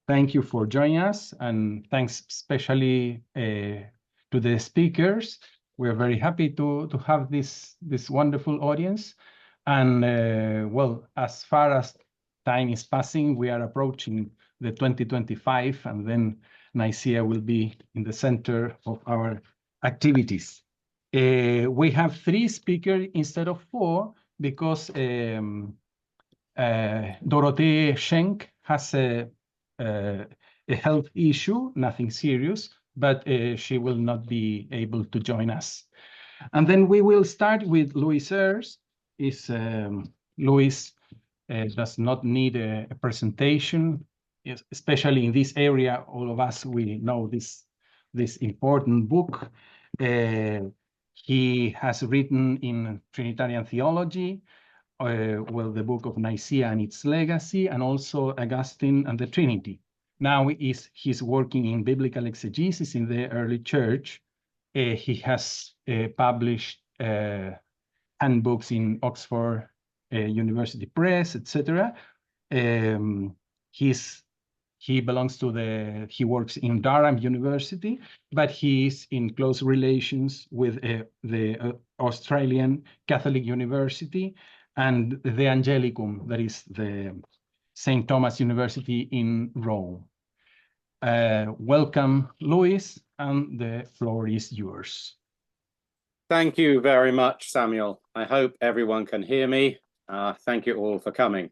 Thank you for joining us, and thanks especially to the speakers. We're very happy to have this wonderful audience. And well, as far as time is passing, we are approaching the 2025, and then Nicaea will be in the center of our activities. We have 3 speakers instead of 4 because Dorothee Schenk has a health issue, nothing serious, but she will not be able to join us. And then we will start with Louis Ayres. Louis does not need a presentation, especially in this area. All of us, we know this important book. He has written in Trinitarian theology, well, the book of Nicaea and its legacy, and also Augustine and the Trinity. Now he's working in biblical exegesis in the early church. He has published handbooks in Oxford University Press, etc. He belongs to he works in Durham University, but he is in close relations with the Australian Catholic University and the Angelicum, that is the St. Thomas University in Rome. Welcome, Louis, and the floor is yours. Thank you very much, Samuel. I hope everyone can hear me. Thank you all for coming.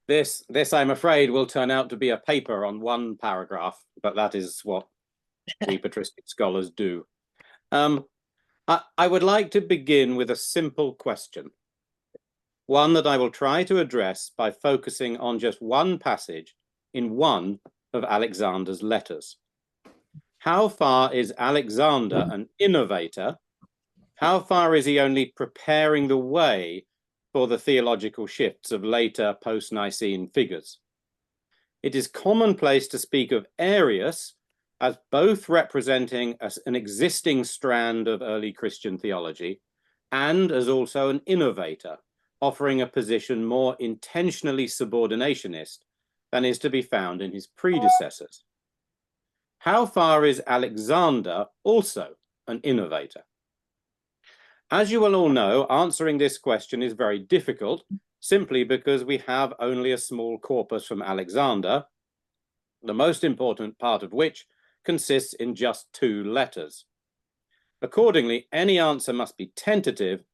This, I'm afraid, will turn out to be a paper on 1 paragraph, but that is what we patristic scholars do. I would like to begin with a simple question, one that I will try to address by focusing on just 1 passage in one of Alexander's letters. How far is Alexander an innovator? How far is he only preparing the way for the theological shifts of later post-Nicene figures? It is commonplace to speak of Arius as both representing an existing strand of early Christian theology and as also an innovator, offering a position more intentionally subordinationist than is to be found in his predecessors. How far is Alexander also an innovator? As you will all know, answering this question is very difficult, simply because we have only a small corpus from Alexander, the most important part of which consists in just 2 letters. Accordingly, any answer must be tentative,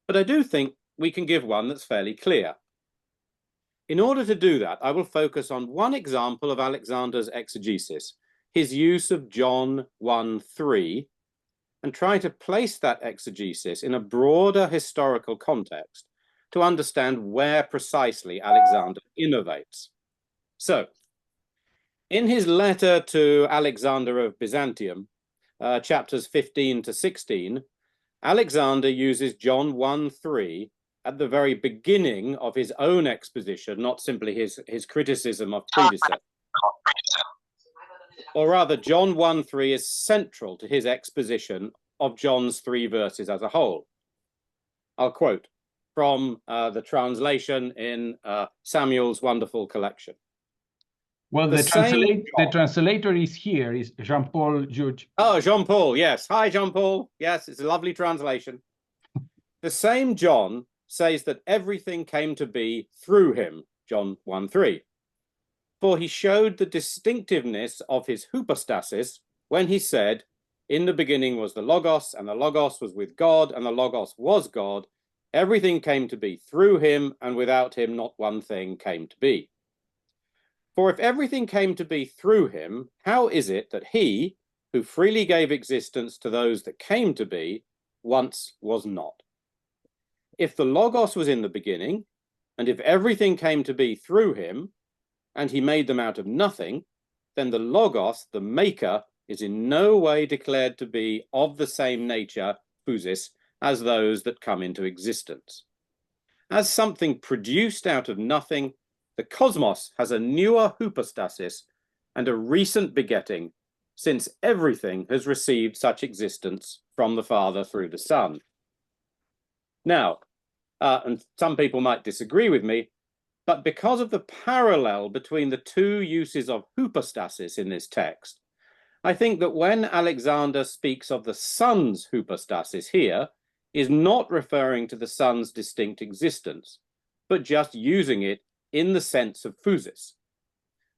but I do think we can give one that's fairly clear. In order to do that, I will focus on 1 example of Alexander's exegesis, his use of John 1:3, and try to place that exegesis in a broader historical context to understand where precisely Alexander innovates. So, in his letter to Alexander of Byzantium, chapters 15 to 16, Alexander uses John 1:3 at the very beginning of his own exposition, not simply his criticism of predecessors. Or rather, John 1:3 is central to his exposition of John's 3 verses as a whole. I'll quote from the translation in Samuel's wonderful collection. Well, the translator is here, is Jean-Paul Judge. Oh, Jean-Paul, yes. Hi, Jean-Paul. Yes, it's a lovely translation. The same John says that everything came to be through him, John 1:3. For he showed the distinctiveness of his hypostasis when he said, in the beginning was the Logos, and the Logos was with God, and the Logos was God. Everything came to be through him, and without him not one thing came to be. For if everything came to be through him, how is it that he, who freely gave existence to those that came to be, once was not? If the Logos was in the beginning, and if everything came to be through him, and he made them out of nothing, then the Logos, the maker, is in no way declared to be of the same nature, physis, as those that come into existence. As something produced out of nothing, the cosmos has a newer hypostasis and a recent begetting, since everything has received such existence from the Father through the Son. Now, and some people might disagree with me, But because of the parallel between the two uses of hypostasis in this text, I think that when Alexander speaks of the Son's hypostasis here, is not referring to the Son's distinct existence, but just using it in the sense of physis.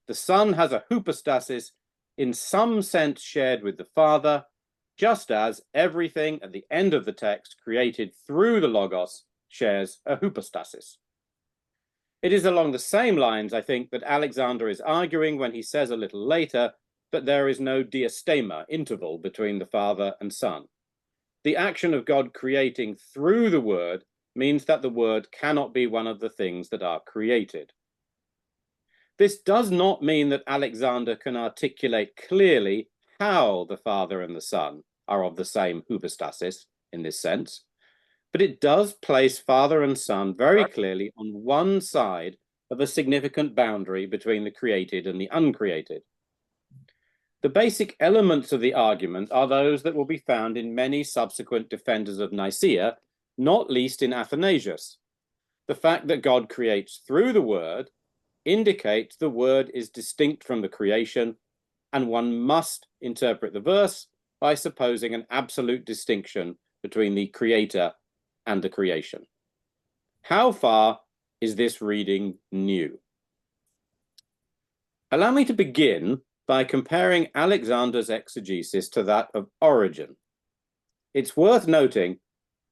The Son has a hypostasis in some sense shared with the Father, just as everything at the end of the text created through the Logos shares a hypostasis. It is along the same lines, I think, that Alexander is arguing when he says a little later that there is no diastema interval between the Father and Son. The action of God creating through the Word means that the Word cannot be one of the things that are created. This does not mean that Alexander can articulate clearly how the Father and the Son are of the same hypostasis in this sense, but it does place Father and Son very clearly on one side of a significant boundary between the created and the uncreated. The basic elements of the argument are those that will be found in many subsequent defenders of Nicaea, not least in Athanasius. The fact that God creates through the Word indicates the Word is distinct from the creation, and one must interpret the verse by supposing an absolute distinction between the Creator and the creation. How far is this reading new? Allow me to begin by comparing Alexander's exegesis to that of Origen. It's worth noting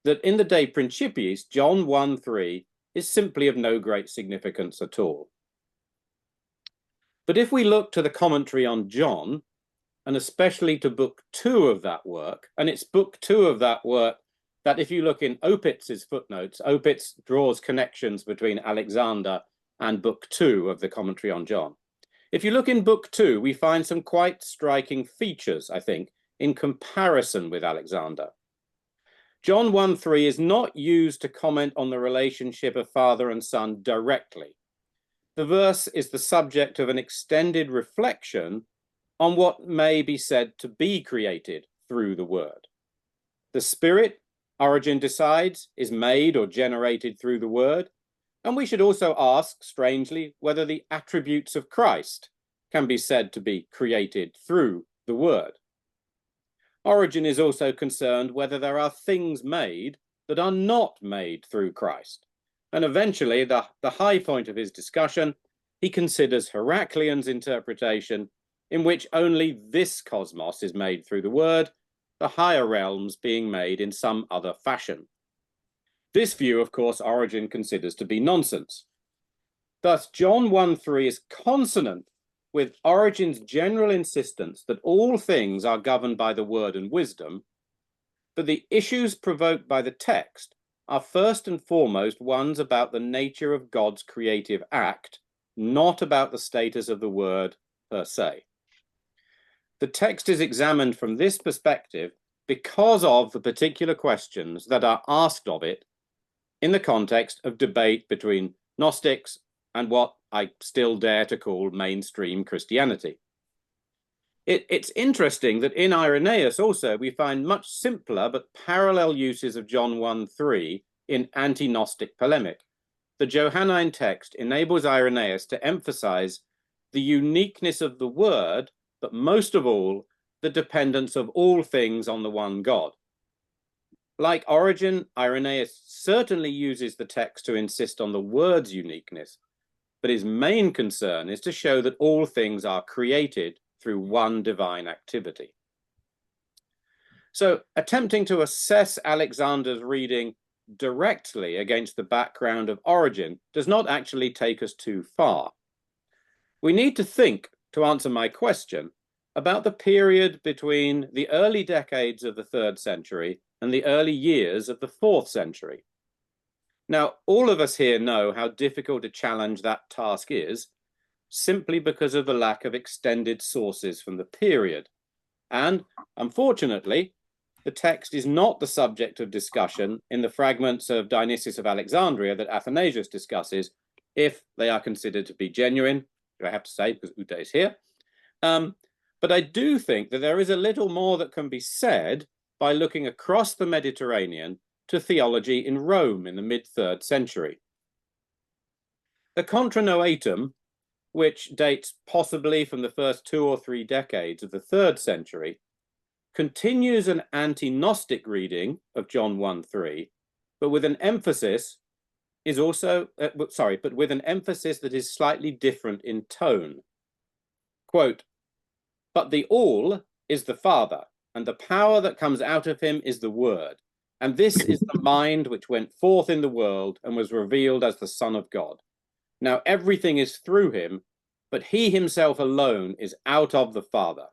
that in the De Principiis, John 1:3 is simply of no great significance at all. But if we look to the commentary on John, and especially to book 2 of that work, and it's book 2 of that work that if you look in Opitz's footnotes, Opitz draws connections between Alexander and book 2 of the commentary on John. If you look in book 2, we find some quite striking features, I think, in comparison with Alexander. John 1:3 is not used to comment on the relationship of Father and Son directly. The verse is the subject of an extended reflection on what may be said to be created through the Word. The Spirit, Origen decides, is made or generated through the Word, and we should also ask, strangely, whether the attributes of Christ can be said to be created through the Word. Origen is also concerned whether there are things made that are not made through Christ. And eventually, the high point of his discussion, he considers Heraclian's interpretation, in which only this cosmos is made through the Word, the higher realms being made in some other fashion. This view, of course, Origen considers to be nonsense. Thus, John 1:3 is consonant with Origen's general insistence that all things are governed by the Word and wisdom, but the issues provoked by the text are first and foremost ones about the nature of God's creative act, not about the status of the Word per se. The text is examined from this perspective because of the particular questions that are asked of it in the context of debate between Gnostics and what I still dare to call mainstream Christianity. It's interesting that in Irenaeus also we find much simpler but parallel uses of John 1:3 in anti-Gnostic polemic. The Johannine text enables Irenaeus to emphasize the uniqueness of the Word, but most of all, the dependence of all things on the one God. Like Origen, Irenaeus certainly uses the text to insist on the Word's uniqueness, but his main concern is to show that all things are created through one divine activity. So, attempting to assess Alexander's reading directly against the background of Origen does not actually take us too far. We need to think, to answer my question, about the period between the early decades of the 3rd century and the early years of the 4th century. Now, all of us here know how difficult a challenge that task is, simply because of the lack of extended sources from the period. And, unfortunately, the text is not the subject of discussion in the fragments of Dionysius of Alexandria that Athanasius discusses, if they are considered to be genuine, I have to say, because Ute is here. But I do think that there is a little more that can be said by looking across the Mediterranean to theology in Rome in the mid-3rd century. The Contra Noetum, which dates possibly from the first 2 or 3 decades of the 3rd century, continues an anti-Gnostic reading of John 1:3, but with an emphasis with an emphasis that is slightly different in tone. Quote, "But the all is the Father, and the power that comes out of him is the Word, and this is the mind which went forth in the world and was revealed as the Son of God. Now everything is through him, but he himself alone is out of the Father."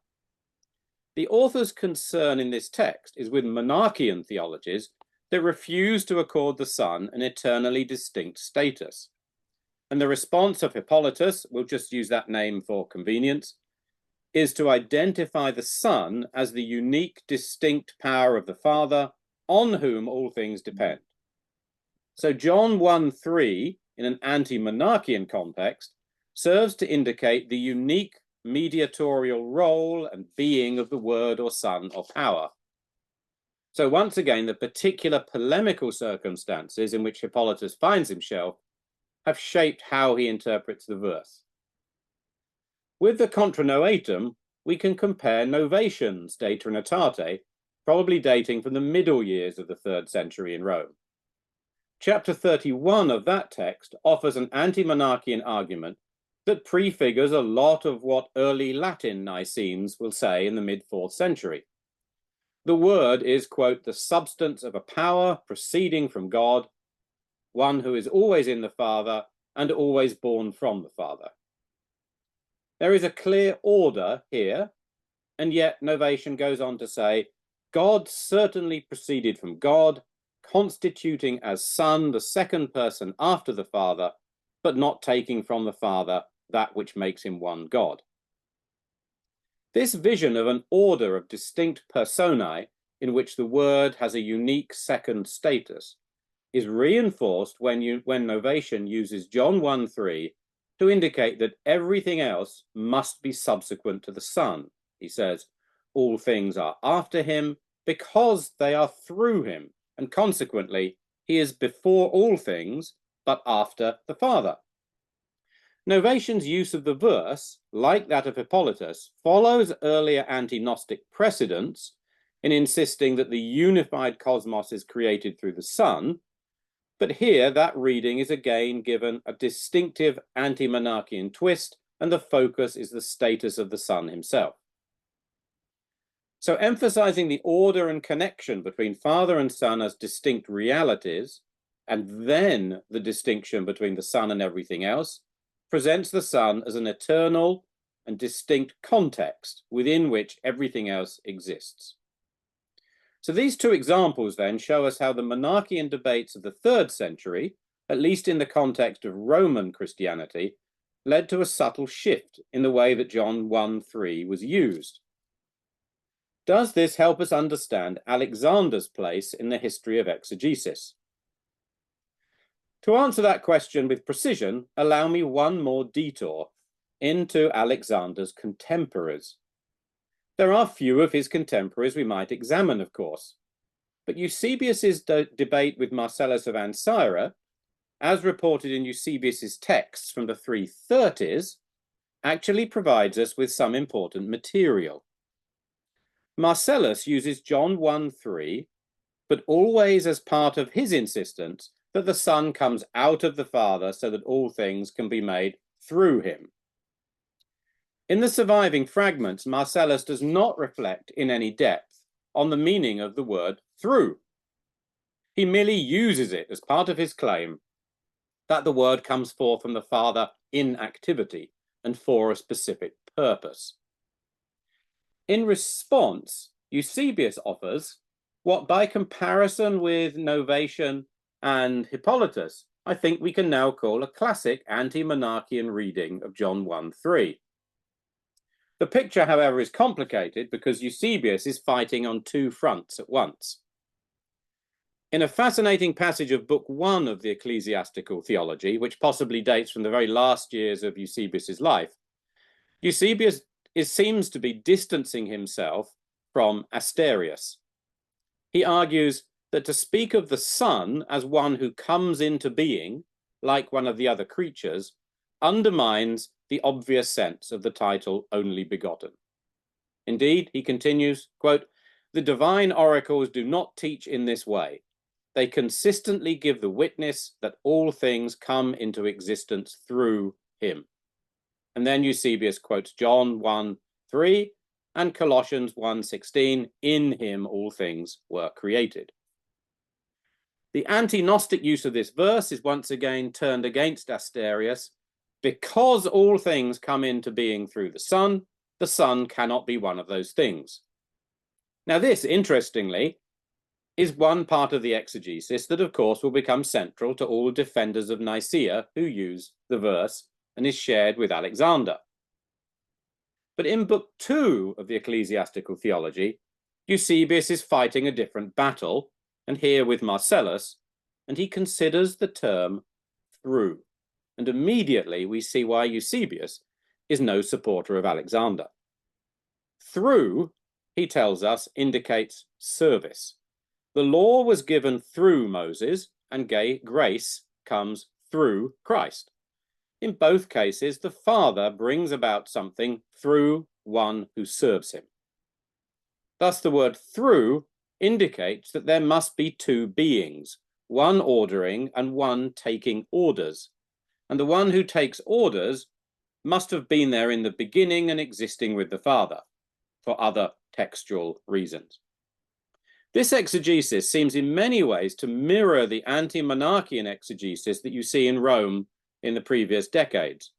The author's concern in this text is with monarchian theologies that refuse to accord the Son an eternally distinct status. And the response of Hippolytus, we'll just use that name for convenience, is to identify the Son as the unique, distinct power of the Father on whom all things depend. So John 1:3, in an anti-monarchian context, serves to indicate the unique mediatorial role and being of the Word or Son or power. So once again, the particular polemical circumstances in which Hippolytus finds himself have shaped how he interprets the verse. With the Contra Noetum, we can compare Novatian's De Trinitate, probably dating from the middle years of the 3rd century in Rome. Chapter 31 of that text offers an anti-monarchian argument that prefigures a lot of what early Latin Nicenes will say in the mid-4th century. The Word is, quote, "the substance of a power proceeding from God, one who is always in the Father and always born from the Father." There is a clear order here, and yet Novatian goes on to say, God certainly proceeded from God, constituting as Son the second person after the Father, but not taking from the Father that which makes him one God. This vision of an order of distinct personae in which the Word has a unique second status is reinforced when Novatian uses John 1:3 to indicate that everything else must be subsequent to the Son. He says, "All things are after him because they are through him, and consequently he is before all things, but after the Father." Novatian's use of the verse, like that of Hippolytus, follows earlier anti-Gnostic precedents in insisting that the unified cosmos is created through the Son, but here that reading is again given a distinctive anti-monarchian twist, and the focus is the status of the Son himself. So emphasizing the order and connection between Father and Son as distinct realities, and then the distinction between the Son and everything else, presents the Son as an eternal and distinct context within which everything else exists. So these two examples then show us how the monarchian debates of the 3rd century, at least in the context of Roman Christianity, led to a subtle shift in the way that John 1:3 was used. Does this help us understand Alexander's place in the history of exegesis? To answer that question with precision, allow me one more detour into Alexander's contemporaries. There are few of his contemporaries we might examine, of course, but Eusebius's debate with Marcellus of Ancyra, as reported in Eusebius's texts from the 330s, actually provides us with some important material. Marcellus uses John 1:3, but always as part of his insistence that the Son comes out of the Father so that all things can be made through him. In the surviving fragments, Marcellus does not reflect in any depth on the meaning of the word through. He merely uses it as part of his claim that the word comes forth from the Father in activity and for a specific purpose. In response, Eusebius offers what, by comparison with Novatian and Hippolytus, I think we can now call a classic anti-monarchian reading of John 1:3. The picture, however, is complicated because Eusebius is fighting on two fronts at once. In a fascinating passage of Book 1 of the Ecclesiastical Theology, which possibly dates from the very last years of Eusebius's life, Eusebius seems to be distancing himself from Asterius. He argues that to speak of the Son as one who comes into being like one of the other creatures, undermines the obvious sense of the title only begotten. Indeed, he continues, quote, "The divine oracles do not teach in this way. They consistently give the witness that all things come into existence through him." And then Eusebius quotes John 1:3 and Colossians 1:16, "In him all things were created." The anti-Gnostic use of this verse is once again turned against Asterius. Because all things come into being through the Son cannot be one of those things. Now this, interestingly, is one part of the exegesis that, of course, will become central to all defenders of Nicaea who use the verse and is shared with Alexander. But in Book 2 of the Ecclesiastical Theology, Eusebius is fighting a different battle, and here with Marcellus, and he considers the term through. And immediately we see why Eusebius is no supporter of Alexander. Through, he tells us, indicates service. The law was given through Moses, and grace comes through Christ. In both cases, the Father brings about something through one who serves him. Thus, the word through indicates that there must be two beings, one ordering and one taking orders. And the one who takes orders must have been there in the beginning and existing with the Father, for other textual reasons. This exegesis seems in many ways to mirror the anti-monarchian exegesis that you see in Rome in the previous decades.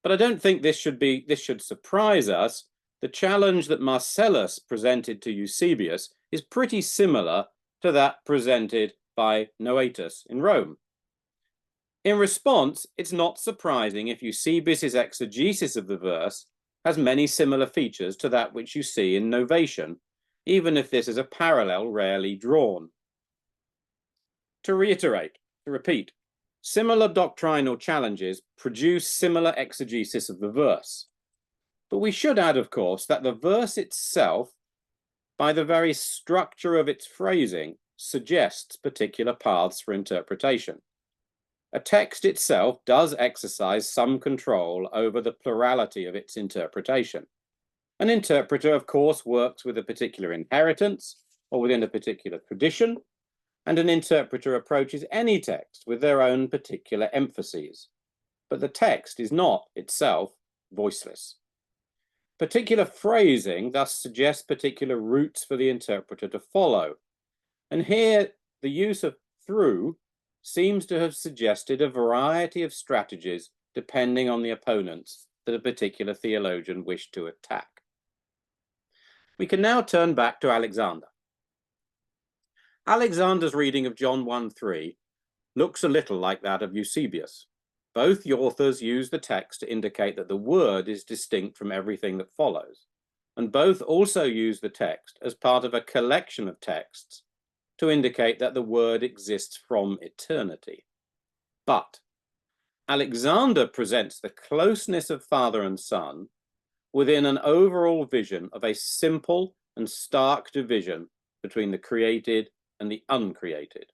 But I don't think this should surprise us. The challenge that Marcellus presented to Eusebius is pretty similar to that presented by Noetus in Rome. In response, it's not surprising if Eusebius's exegesis of the verse has many similar features to that which you see in Novatian, even if this is a parallel rarely drawn. To repeat, similar doctrinal challenges produce similar exegesis of the verse. But we should add, of course, that the verse itself, by the very structure of its phrasing, suggests particular paths for interpretation. A text itself does exercise some control over the plurality of its interpretation. An interpreter, of course, works with a particular inheritance or within a particular tradition, and an interpreter approaches any text with their own particular emphases. But the text is not itself voiceless. Particular phrasing thus suggests particular routes for the interpreter to follow. And here, the use of through seems to have suggested a variety of strategies depending on the opponents that a particular theologian wished to attack. We can now turn back to Alexander. Alexander's reading of John 1:3 looks a little like that of Eusebius. Both authors use the text to indicate that the word is distinct from everything that follows, and both also use the text as part of a collection of texts to indicate that the word exists from eternity. But Alexander presents the closeness of Father and Son within an overall vision of a simple and stark division between the created and the uncreated,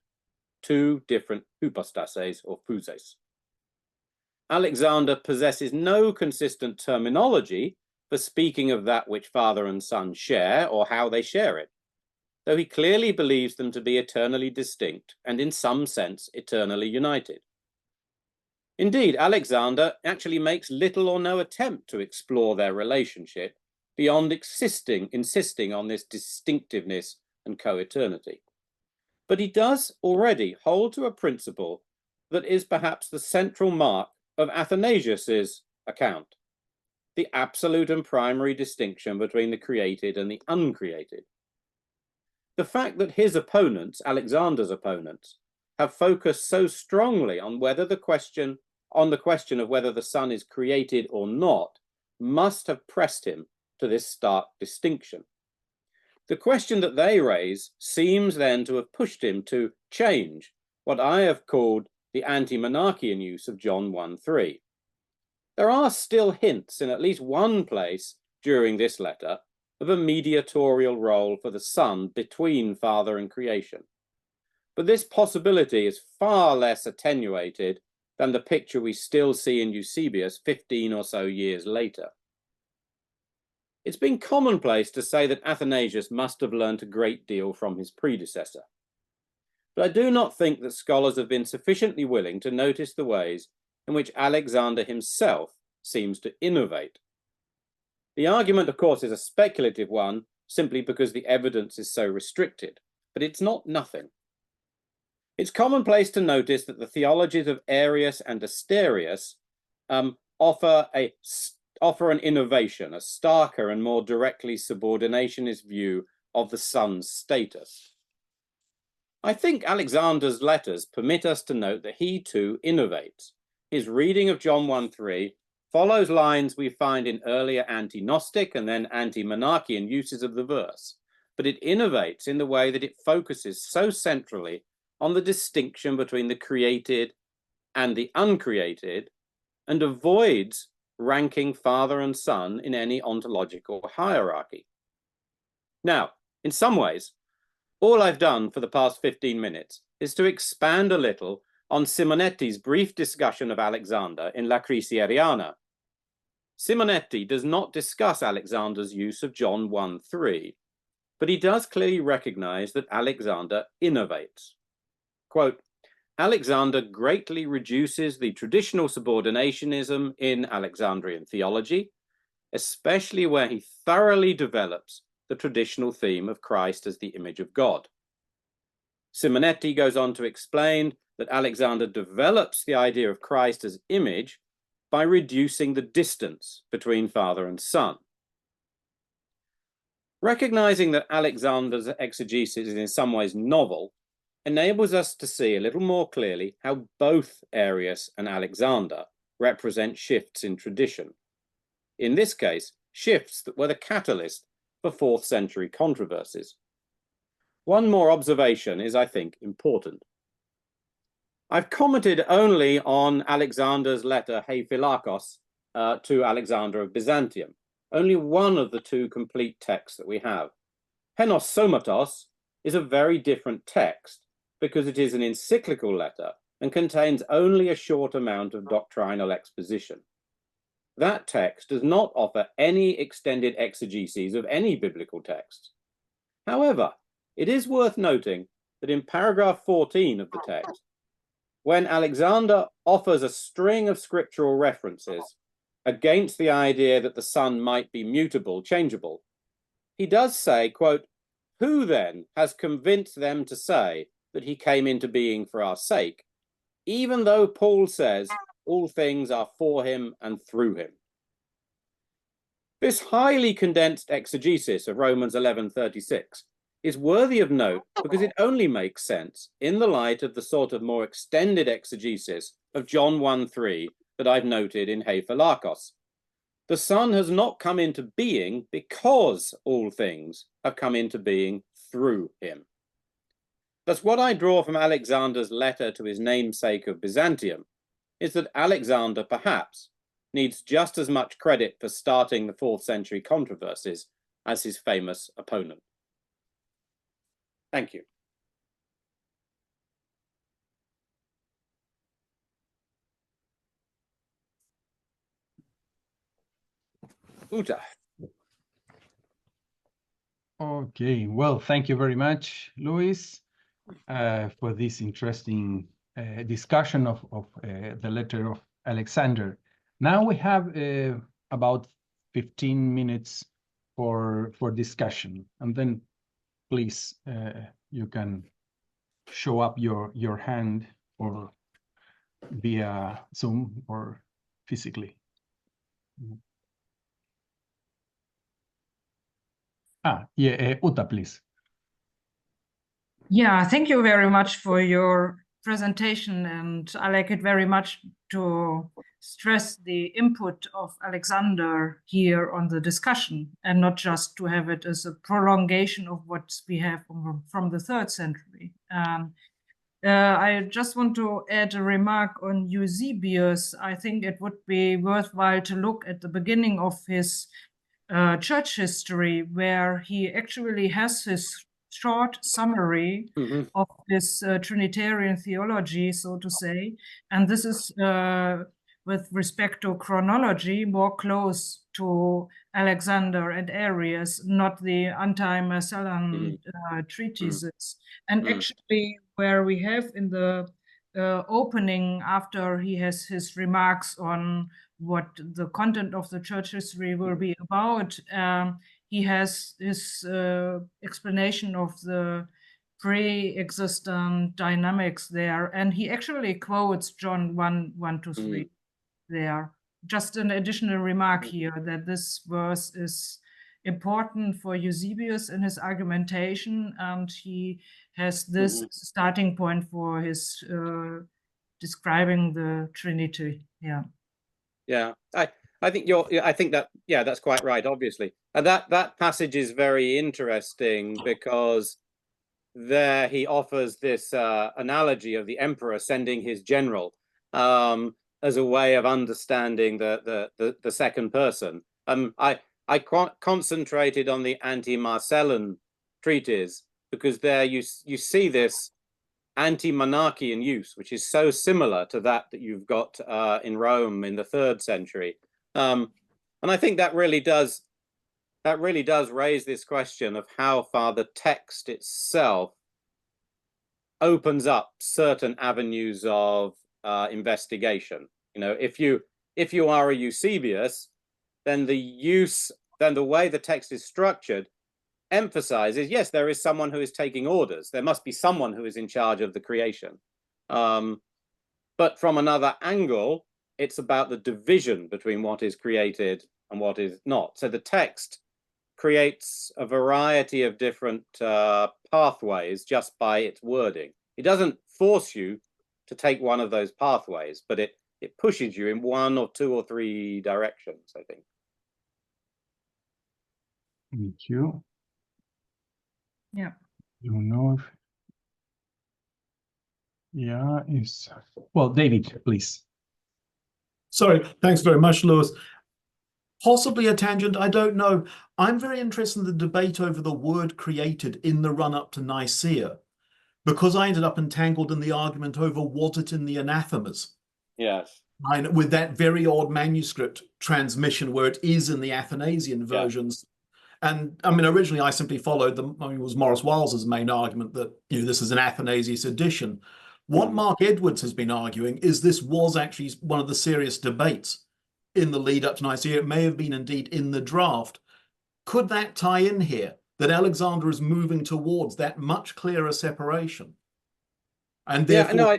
two different hypostases or physes. Alexander possesses no consistent terminology for speaking of that which Father and Son share or how they share it, though he clearly believes them to be eternally distinct and in some sense eternally united. Indeed, Alexander actually makes little or no attempt to explore their relationship beyond insisting on this distinctiveness and co-eternity. But he does already hold to a principle that is perhaps the central mark of Athanasius's account, the absolute and primary distinction between the created and the uncreated. The fact that his opponents, Alexander's opponents, have focused so strongly on the question of whether the Son is created or not must have pressed him to this stark distinction. The question that they raise seems then to have pushed him to change what I have called the anti-monarchian use of John 1:3. There are still hints in at least one place during this letter of a mediatorial role for the Son between Father and creation. But this possibility is far less attenuated than the picture we still see in Eusebius 15 or so years later. It's been commonplace to say that Athanasius must have learnt a great deal from his predecessor. But I do not think that scholars have been sufficiently willing to notice the ways in which Alexander himself seems to innovate. The argument, of course, is a speculative one, simply because the evidence is so restricted, but it's not nothing. It's commonplace to notice that the theologies of Arius and Asterius offer an innovation, a starker and more directly subordinationist view of the Son's status. I think Alexander's letters permit us to note that he too innovates. His reading of John 1:3 follows lines we find in earlier anti-Gnostic and then anti-Monarchian uses of the verse, but it innovates in the way that it focuses so centrally on the distinction between the created and the uncreated, and avoids ranking Father and Son in any ontological hierarchy. Now, in some ways, all I've done for the past 15 minutes is to expand a little on Simonetti's brief discussion of Alexander in La Crisi Ariana. Simonetti does not discuss Alexander's use of John 1:3, but he does clearly recognize that Alexander innovates. Quote, Alexander greatly reduces the traditional subordinationism in Alexandrian theology, especially where he thoroughly develops the traditional theme of Christ as the image of God. Simonetti goes on to explain that Alexander develops the idea of Christ as image by reducing the distance between Father and Son. Recognizing that Alexander's exegesis is in some ways novel enables us to see a little more clearly how both Arius and Alexander represent shifts in tradition. In this case, shifts that were the catalyst for 4th century controversies. One more observation is, I think, important. I've commented only on Alexander's letter Hephilakos to Alexander of Byzantium, only one of the two complete texts that we have. Henos Somatos is a very different text because it is an encyclical letter and contains only a short amount of doctrinal exposition. That text does not offer any extended exegeses of any biblical text. However, it is worth noting that in paragraph 14 of the text, when Alexander offers a string of scriptural references against the idea that the Son might be mutable, changeable, he does say, quote, who then has convinced them to say that he came into being for our sake, even though Paul says all things are for him and through him. This highly condensed exegesis of Romans 11:36 is worthy of note because it only makes sense in the light of the sort of more extended exegesis of John 1:3 that I've noted in Hephilakos. The Son has not come into being because all things have come into being through him. Thus, what I draw from Alexander's letter to his namesake of Byzantium is that Alexander perhaps needs just as much credit for starting the 4th century controversies as his famous opponent. Thank you. Uta. Okay, well, thank you very much, Luis, for this interesting discussion of the letter of Alexander. Now we have about 15 minutes for discussion, and then please you can show up your hand or via Zoom or physically. Uta, please. Yeah, thank you very much for your presentation, and I like it very much to stress the input of Alexander here on the discussion, and not just to have it as a prolongation of what we have from the 3rd century. I just want to add a remark on Eusebius. I think it would be worthwhile to look at the beginning of his church history, where he actually has his short summary of this Trinitarian theology, so to say. And this is, with respect to chronology, more close to Alexander and Arius, not the anti-Marcellan treatises. And actually, where we have in the opening, after he has his remarks on what the content of the church history will be about, he has his explanation of the pre-existent dynamics there, and he actually quotes John 1:1-3 there. Just an additional remark here that this verse is important for Eusebius in his argumentation, and he has this starting point for his describing the Trinity. Yeah, I think that's quite right, obviously. And that passage is very interesting because there he offers this analogy of the emperor sending his general as a way of understanding the second person. I concentrated on the anti-Marcellan treatise because there you see this anti-monarchy in use, which is so similar to that you've got in Rome in the 3rd century. And I think that really does raise this question of how far the text itself opens up certain avenues of investigation. You know, if you are a Eusebius, then the way the text is structured emphasizes, yes, there is someone who is taking orders. There must be someone who is in charge of the creation. But from another angle, it's about the division between what is created and what is not. So the text creates a variety of different pathways just by its wording. It doesn't force you to take one of those pathways, but it pushes you in one or two or three directions, I think. Thank you. Yeah. You know, well, David, please. Sorry, thanks very much, Lewis. Possibly a tangent, I don't know. I'm very interested in the debate over the word created in the run-up to Nicaea, because I ended up entangled in the argument over was it in the anathemas. Yes. With that very odd manuscript transmission where it is in the Athanasian versions. Yeah. And I mean, originally I simply followed it was Maurice Wiles's main argument that, you know, this is an Athanasius edition. What Mark Edwards has been arguing is this was actually one of the serious debates in the lead up to Nicaea. It may have been indeed in the draft. Could that tie in here, that Alexander is moving towards that much clearer separation? And therefore,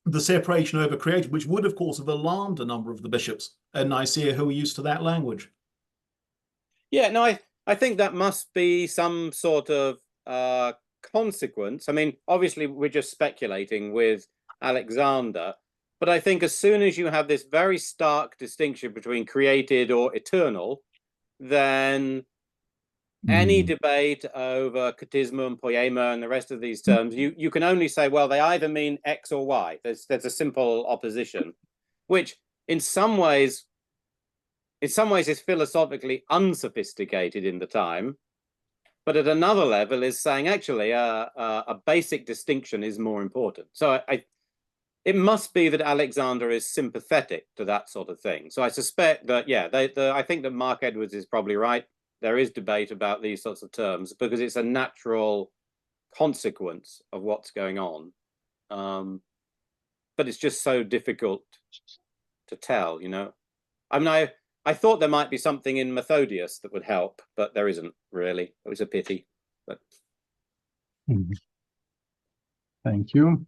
the separation over created, which would, of course, have alarmed a number of the bishops at Nicaea who were used to that language. Yeah, no, I think that must be some sort of consequence. I mean, obviously, we're just speculating with Alexander, but I think as soon as you have this very stark distinction between created or eternal, then any debate over catismum, poema, and the rest of these terms, you can only say, well, they either mean X or Y. There's a simple opposition, which in some ways is philosophically unsophisticated in the time, but at another level is saying actually a basic distinction is more important. So it must be that Alexander is sympathetic to that sort of thing. So I suspect that, yeah, I think that Mark Edwards is probably right. There is debate about these sorts of terms because it's a natural consequence of what's going on. But it's just so difficult to tell, you know. I mean, I thought there might be something in Methodius that would help, but there isn't really. It was a pity. But Thank you.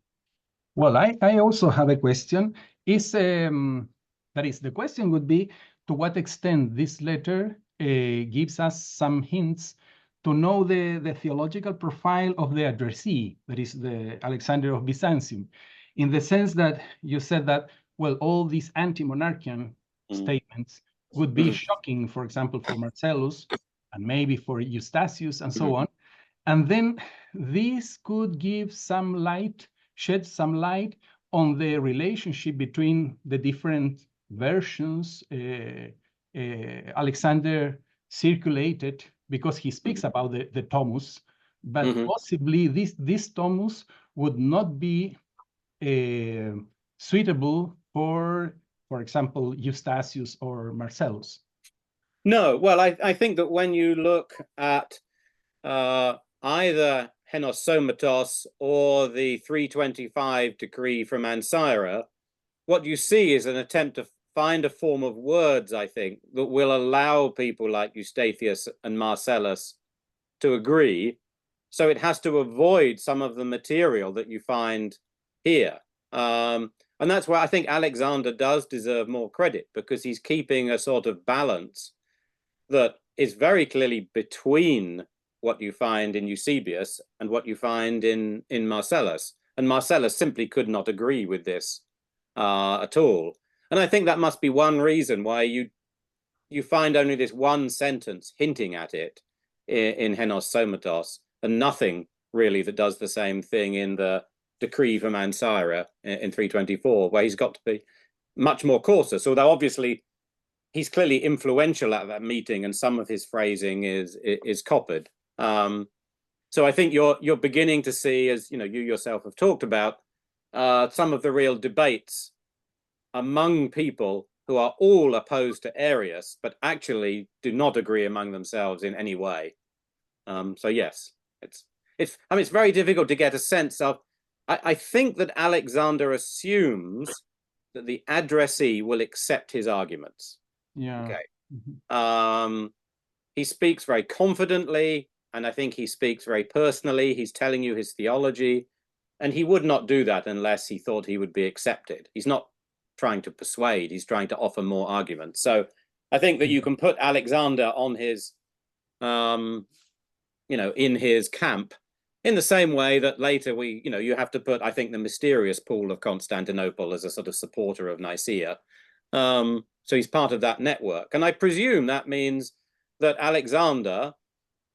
Well, I also have a question. The question would be, to what extent this letter gives us some hints to know the theological profile of the addressee, that is the Alexander of Byzantium, in the sense that you said that, well, all these anti-monarchian statements would be shocking, for example, for Marcellus, and maybe for Eustathius, and so on. And then this could give some light, shed some light on the relationship between the different versions Alexander circulated, because he speaks about the Thomus, but possibly this Thomas would not be suitable for example, Eustachius or Marcellus. No, well, I think that when you look at either Henosomatos or the 325 decree from Ancyra, what you see is an attempt to find a form of words, I think, that will allow people like Eustathius and Marcellus to agree. So it has to avoid some of the material that you find here. And that's why I think Alexander does deserve more credit, because he's keeping a sort of balance that is very clearly between what you find in Eusebius and what you find in Marcellus. And Marcellus simply could not agree with this at all. And I think that must be one reason why you find only this one sentence hinting at it in Henosomatos, and nothing really that does the same thing in the decree from Ancyra in 324, where he's got to be much more cautious, although obviously he's clearly influential at that meeting and some of his phrasing is copied. So I think you're beginning to see, as you yourself have talked about, some of the real debates among people who are all opposed to Arius, but actually do not agree among themselves in any way. So yes, it's very difficult to get a sense of. I think that Alexander assumes that the addressee will accept his arguments. Yeah. Okay. He speaks very confidently, and I think he speaks very personally. He's telling you his theology, and he would not do that unless he thought he would be accepted. He's not trying to persuade, he's trying to offer more arguments. So I think that you can put Alexander on his, in his camp, in the same way that later you have to put, I think, the mysterious Paul of Constantinople as a sort of supporter of Nicaea. So he's part of that network. And I presume that means that Alexander,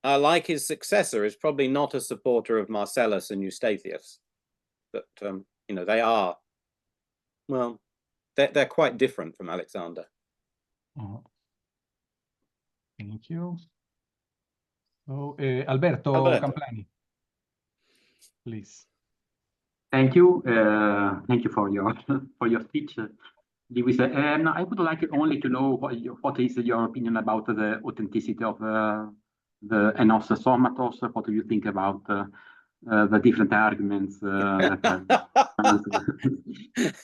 like his successor, is probably not a supporter of Marcellus and Eustathius. But, they are, well, they're quite different from Alexander. Thank you. So, Alberto Camplani, please. Thank you. Thank you for your speech, Lewis. And I would like only to know what is your opinion about the authenticity of the Henosomatos. What do you think about the different arguments?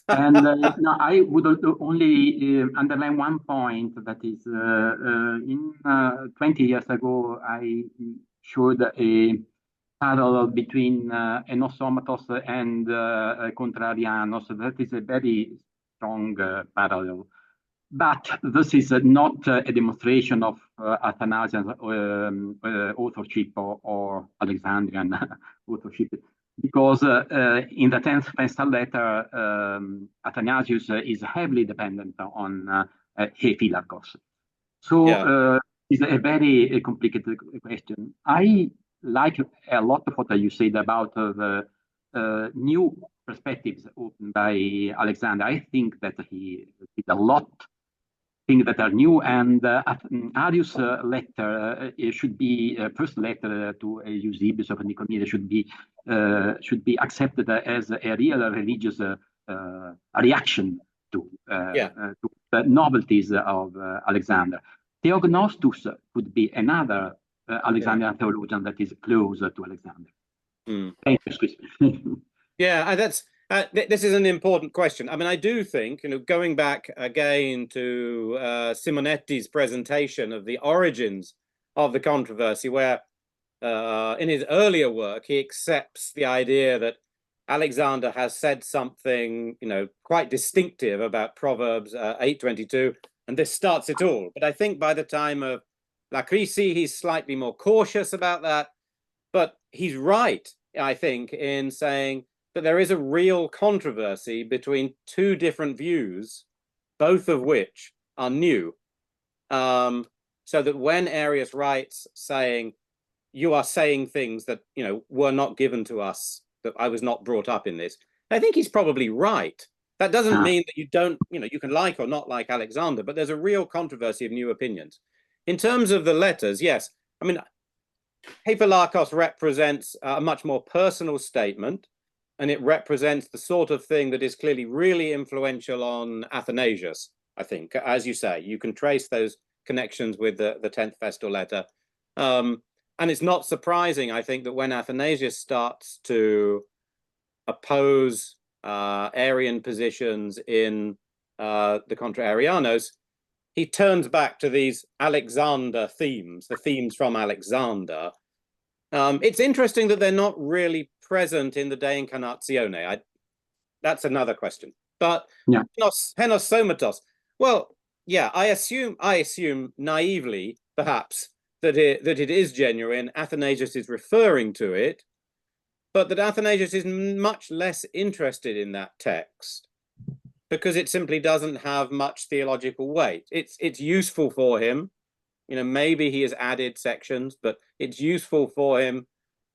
And no, I would only underline one point, that is, 20 years ago, I showed a parallel between Henosomatos and Contrarianos. That is a very strong parallel. But this is not a demonstration of Athanasian authorship or Alexandrian authorship, because in the 10th Festal letter, Athanasius is heavily dependent on Hephilarchos. So it's a very complicated question. I like a lot of what you said about the new perspectives opened by Alexander. I think that he did a lot of things that are new, and Arius' letter should be first letter to Eusebius of Nicomedia should be accepted as a real religious reaction to the novelties of Alexander. Theognostus could be another Alexandrian theologian that is closer to Alexander. Thank you. Yeah, this is an important question. I mean, I do think, going back again to Simonetti's presentation of the origins of the controversy, where in his earlier work, he accepts the idea that Alexander has said something, quite distinctive about Proverbs 8:22, and this starts it all. But I think by the time of Lacrisi, he's slightly more cautious about that. But he's right, I think, in saying that there is a real controversy between two different views, both of which are new. So that when Arius writes saying, you are saying things that, were not given to us, that I was not brought up in this, I think he's probably right. That doesn't mean that you don't, you can like or not like Alexander, but there's a real controversy of new opinions. In terms of the letters, yes. I mean, Hypolakos represents a much more personal statement, and it represents the sort of thing that is clearly really influential on Athanasius, I think. As you say, you can trace those connections with the 10th Festal letter. And it's not surprising, I think, that when Athanasius starts to oppose Arian positions in the Contra Arianos, he turns back to these Alexander themes, the themes from Alexander. It's interesting that they're not really present in the De Incarnatione. That's another question. But yeah. Henos Somatos. Well, yeah, I assume naively, perhaps, that it is genuine. Athanasius is referring to it, but that Athanasius is much less interested in that text because it simply doesn't have much theological weight. It's useful for him. You know, maybe he has added sections, but it's useful for him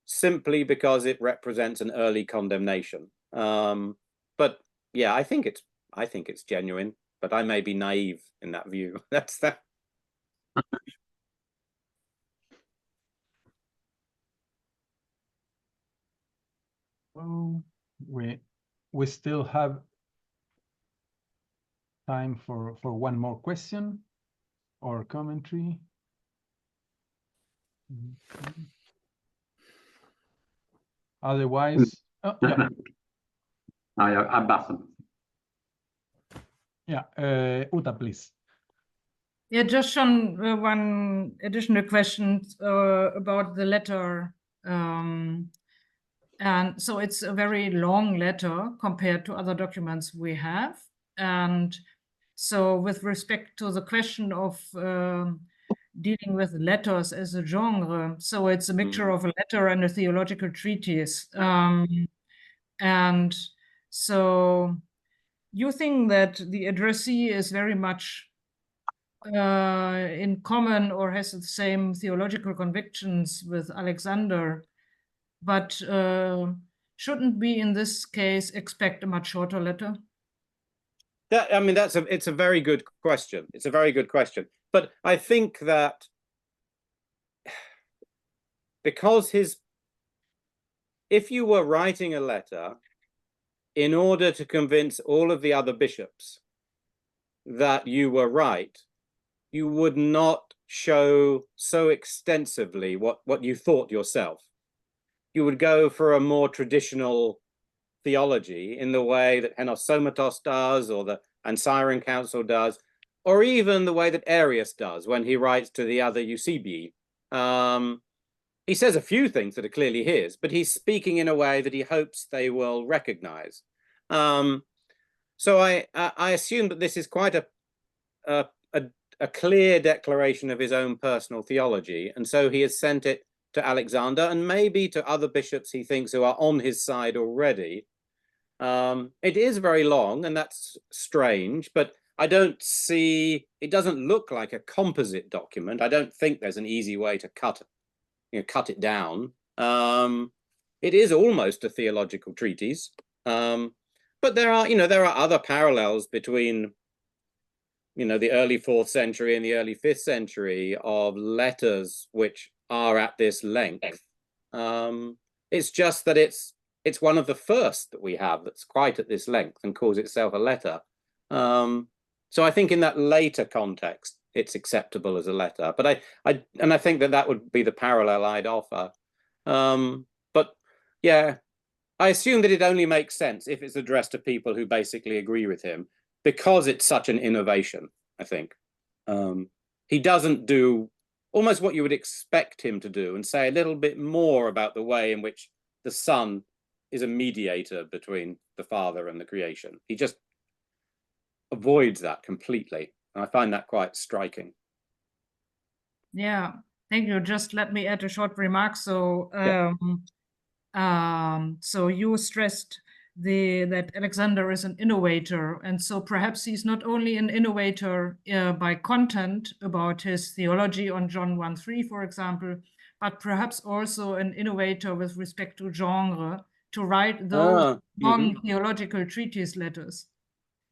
simply because it represents an early condemnation. But yeah, I think it's genuine, but I may be naive in that view. That's that. Well, we still have time for one more question or commentary. Otherwise, yeah. Abbasso. Yeah, Uta, please. Yeah, just on one additional question about the letter. And so it's a very long letter compared to other documents we have. And so with respect to the question of dealing with letters as a genre, so it's a mixture of a letter and a theological treatise. And so you think that the addressee is very much in common or has the same theological convictions with Alexander, but shouldn't we in this case expect a much shorter letter? I mean, it's a very good question. It's a very good question. But I think that because if you were writing a letter in order to convince all of the other bishops that you were right, you would not show so extensively what you thought yourself. You would go for a more traditional theology in the way that Henos Somatos does, or the Ancyran Council does, or even the way that Arius does when he writes to the other Eusebii. He says a few things that are clearly his, but he's speaking in a way that he hopes they will recognize. So I assume that this is quite a clear declaration of his own personal theology, and so he has sent it to Alexander and maybe to other bishops he thinks who are on his side already. It is very long, and that's strange, but I don't see, it doesn't look like a composite document. I don't think there's an easy way to cut it down. It is almost a theological treatise, but there are other parallels between the early 4th century and the early 5th century of letters which are at this length. It's just that it's one of the first that we have that's quite at this length and calls itself a letter. So I think in that later context, it's acceptable as a letter. But I think that would be the parallel I'd offer. But yeah, I assume that it only makes sense if it's addressed to people who basically agree with him, because it's such an innovation, I think. He doesn't do almost what you would expect him to do and say a little bit more about the way in which the Son is a mediator between the Father and the creation. He just avoids that completely. And I find that quite striking. Yeah, thank you. Just let me add a short remark. So, so you stressed that Alexander is an innovator, and so perhaps he's not only an innovator by content about his theology on John 1:3, for example, but perhaps also an innovator with respect to genre, to write those long theological treatise letters.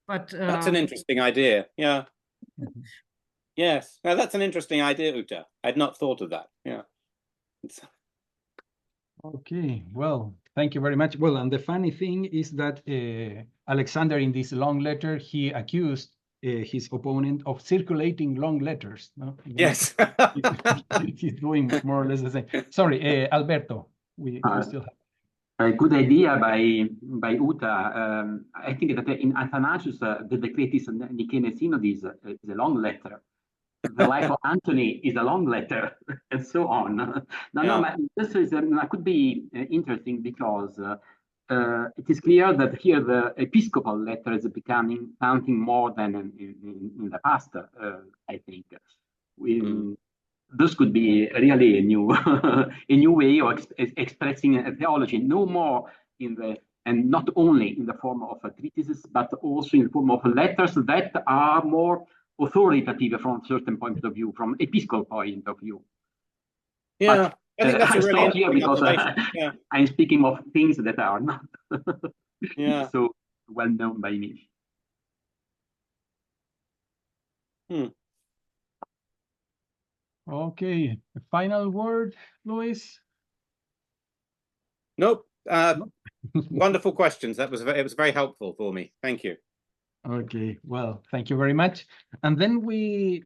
But that's an interesting idea. Yeah. Yes, now that's an interesting idea, Uta. I'd not thought of that. Yeah. Okay, well, thank you very much. Well, and the funny thing is that Alexander, in this long letter, he accused his opponent of circulating long letters. No? Yes. He's doing more or less the same. Sorry, Alberto, we still have. A good idea by Uta. I think that in Athanasius, the Decretis Nicaean Synodis is a long letter. The life of Anthony is a long letter, and so on. No, but this is could be interesting because it is clear that here the episcopal letter is becoming counting more than in the past. I think this could be really a new a new way of expressing theology. No more in the and not only in the form of treatises, but also in the form of letters that are more authoritative from a certain point of view, from episcopal point of view. Yeah, but, I think that's a really here because I'm speaking of things that are not so well known by me. Okay, final word, Luis? Nope. Wonderful questions. It was very helpful for me. Thank you. Okay, well, thank you very much. And then we